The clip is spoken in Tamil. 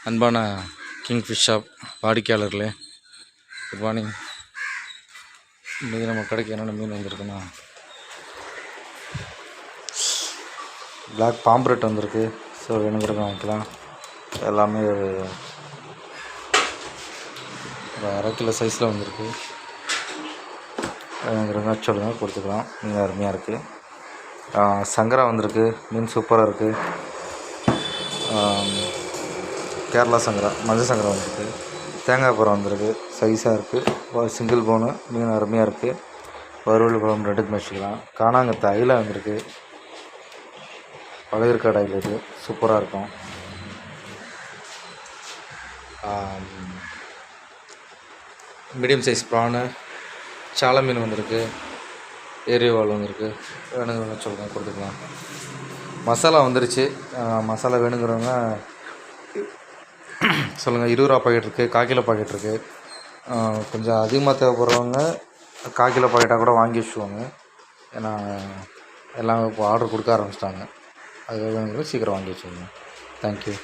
அன்பான கிங்ஃபிஷ் ஷாப் வாடிக்கையாளர்களே, குட் மார்னிங். இன்றைக்கி நம்ம கடைக்கு என்னென்ன மீன் வந்திருக்குன்னா, பிளாக் பாம்ப்ரெட் வந்திருக்கு. ஸோ வேணுங்கிறத வாங்கிக்கலாம். எல்லாமே ஒரு அரை கிலோ சைஸில் வந்திருக்கு. வேணுங்கிறத சொல்லுங்கள், கொடுத்துக்கலாம். மீன் அருமையாக இருக்குது. சங்கரா வந்திருக்கு. மீன் சூப்பராக இருக்குது. கேரளா சங்கரா, மஞ்சள் சங்கரா வந்திருக்கு. தேங்காய் பழம் வந்திருக்கு. சைஸாக இருக்குது. சிங்கிள் போனு. மீன் அருமையாக இருக்குது. வறுவல் குழம்பு ரெண்டுக்கு வச்சுக்கலாம். காணாங்கத்தை அயில வந்திருக்கு. பழையற்காடு அயில இது சூப்பராக இருக்கும். மீடியம் சைஸ் ப்ரானு, சாலை மீன் வந்திருக்கு. ஏரிவால் வந்திருக்கு. வேணுங்கிறவங்க சொல்லுங்கள், கொடுத்துக்கலாம். மசாலா வந்துருச்சு. மசாலா வேணுங்கிறவங்க சொல்லுங்கள். 20 ரூபா பாக்கெட் இருக்குது, 1/4 கிலோ பாக்கெட் இருக்குது. கொஞ்சம் அதிகமாக தேவைப்படுறவங்க 1/4 கிலோ பாக்கெட்டாக கூட வாங்கி வச்சுக்கோங்க. ஏன்னா எல்லாம் இப்போ ஆர்டர் கொடுக்க ஆரம்பிச்சிட்டாங்க. அது வேணுங்கிறது சீக்கிரம் வாங்கி வச்சுக்கோங்க. தேங்க்யூ.